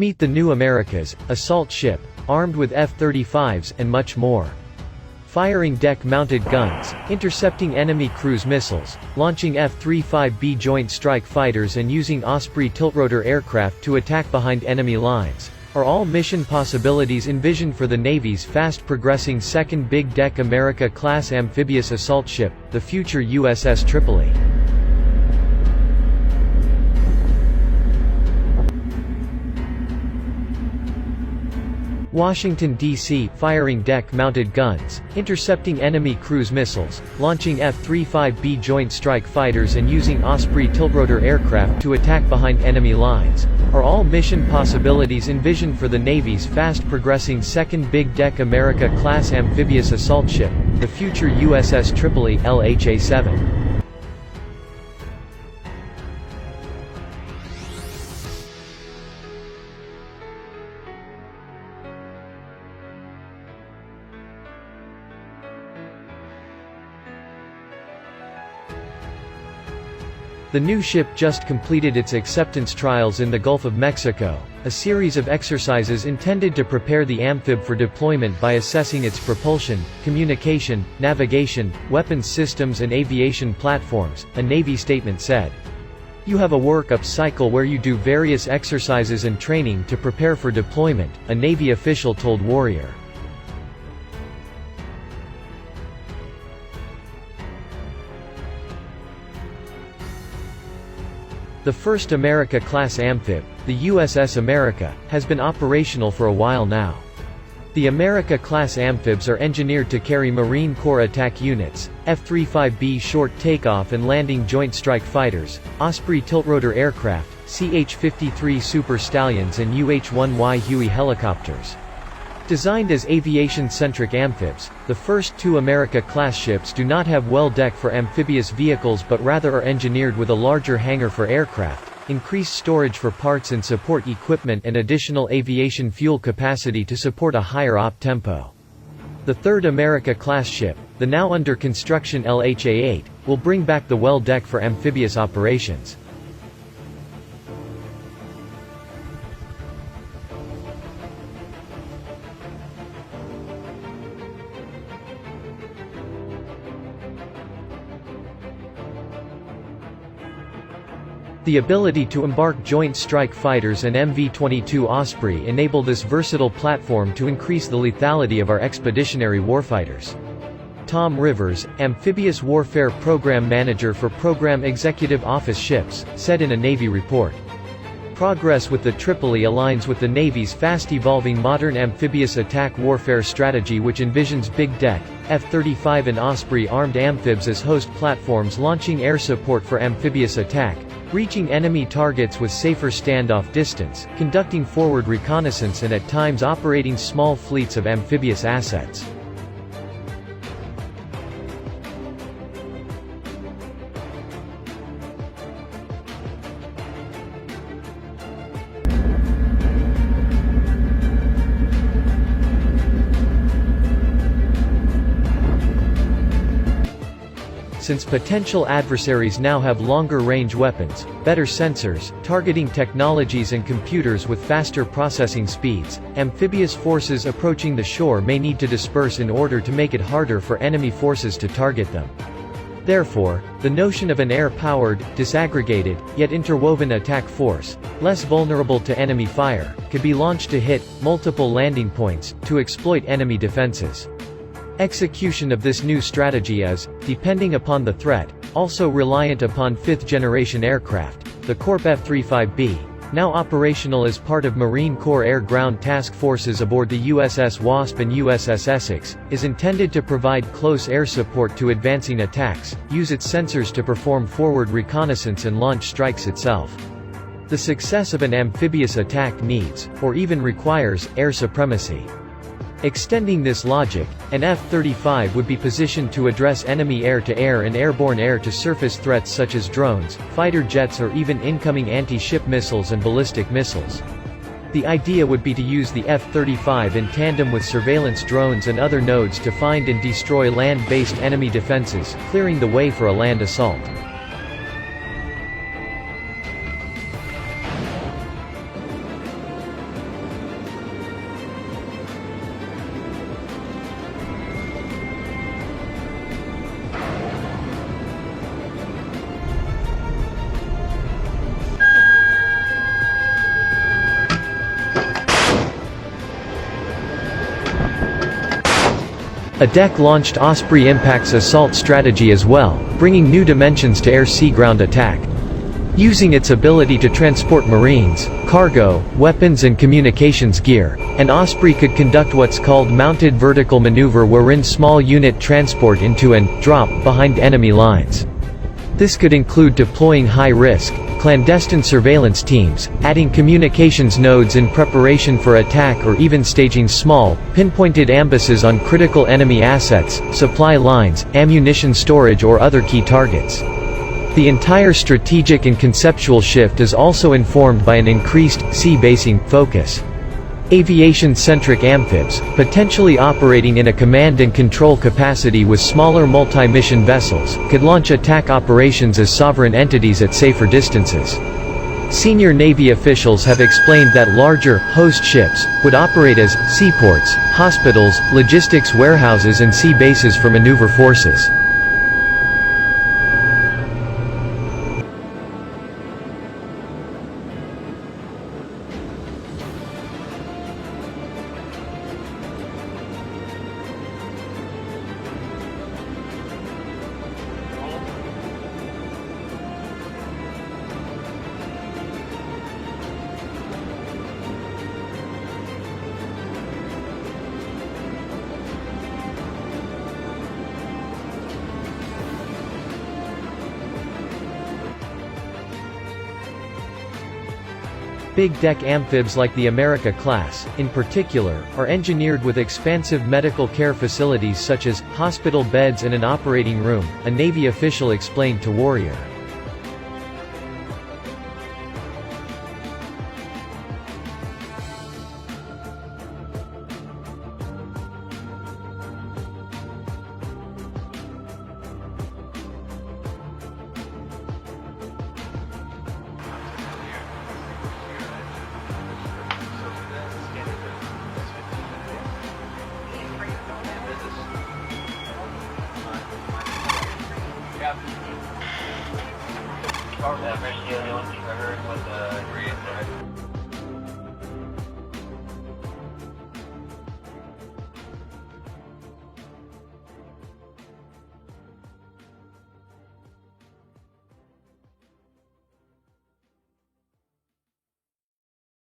Meet the new Americas, assault ship, armed with F-35s and much more. Firing deck-mounted guns, intercepting enemy cruise missiles, launching F-35B Joint Strike Fighters and using Osprey tiltrotor aircraft to attack behind enemy lines, are all mission possibilities envisioned for the Navy's fast-progressing second big-deck America-class amphibious assault ship, the future USS Tripoli. Washington, D.C. Firing deck-mounted guns, intercepting enemy cruise missiles, launching F-35B Joint Strike Fighters and using Osprey tiltrotor aircraft to attack behind enemy lines, are all mission possibilities envisioned for the Navy's fast-progressing second big-deck America-class amphibious assault ship, the future USS Tripoli LHA-7. The new ship just completed its acceptance trials in the Gulf of Mexico, a series of exercises intended to prepare the amphib for deployment by assessing its propulsion, communication, navigation, weapons systems and aviation platforms, a Navy statement said. "You have a work-up cycle where you do various exercises and training to prepare for deployment," a Navy official told Warrior. The first America-class amphib, the USS America, has been operational for a while now. The America-class amphibs are engineered to carry Marine Corps attack units, F-35B short takeoff and landing Joint Strike Fighters, Osprey tiltrotor aircraft, CH-53 Super Stallions and UH-1Y Huey helicopters. Designed as aviation-centric amphibs, the first two America-class ships do not have well deck for amphibious vehicles but rather are engineered with a larger hangar for aircraft, increased storage for parts and support equipment and additional aviation fuel capacity to support a higher op tempo. The third America-class ship, the now under construction LHA-8, will bring back the well deck for amphibious operations. The ability to embark Joint Strike Fighters and MV-22 Osprey enable this versatile platform to increase the lethality of our expeditionary warfighters. Tom Rivers, Amphibious Warfare Program Manager for Program Executive Office Ships, said in a Navy report. Progress with the Tripoli aligns with the Navy's fast-evolving modern amphibious attack warfare strategy which envisions big-deck, F-35 and Osprey armed amphibs as host platforms launching air support for amphibious attack, reaching enemy targets with safer standoff distance, conducting forward reconnaissance and at times operating small fleets of amphibious assets. Since potential adversaries now have longer-range weapons, better sensors, targeting technologies and computers with faster processing speeds, amphibious forces approaching the shore may need to disperse in order to make it harder for enemy forces to target them. Therefore, the notion of an air-powered, disaggregated, yet interwoven attack force, less vulnerable to enemy fire, could be launched to hit multiple landing points, to exploit enemy defenses. Execution of this new strategy is, depending upon the threat, also reliant upon fifth-generation aircraft. The Corp F-35B, now operational as part of Marine Corps Air-Ground Task Forces aboard the USS Wasp and USS Essex, is intended to provide close air support to advancing attacks, use its sensors to perform forward reconnaissance and launch strikes itself. The success of an amphibious attack needs, or even requires, air supremacy. Extending this logic, an F-35 would be positioned to address enemy air-to-air and airborne air-to-surface threats such as drones, fighter jets or even incoming anti-ship missiles and ballistic missiles. The idea would be to use the F-35 in tandem with surveillance drones and other nodes to find and destroy land-based enemy defenses, clearing the way for a land assault. A deck-launched Osprey impacts assault strategy as well, bringing new dimensions to air-sea-ground attack. Using its ability to transport marines, cargo, weapons and communications gear, an Osprey could conduct what's called mounted vertical maneuver, wherein small unit transport into and drop behind enemy lines. This could include deploying high-risk, clandestine surveillance teams, adding communications nodes in preparation for attack, or even staging small, pinpointed ambushes on critical enemy assets, supply lines, ammunition storage or other key targets. The entire strategic and conceptual shift is also informed by an increased, sea-basing, focus. Aviation-centric amphibs, potentially operating in a command and control capacity with smaller multi-mission vessels, could launch attack operations as sovereign entities at safer distances. Senior Navy officials have explained that larger, host ships, would operate as seaports, hospitals, logistics warehouses and sea bases for maneuver forces. Big deck amphibs like the America class, in particular, are engineered with expansive medical care facilities such as hospital beds and an operating room, a Navy official explained to Warrior. Basically, the only thing I heard was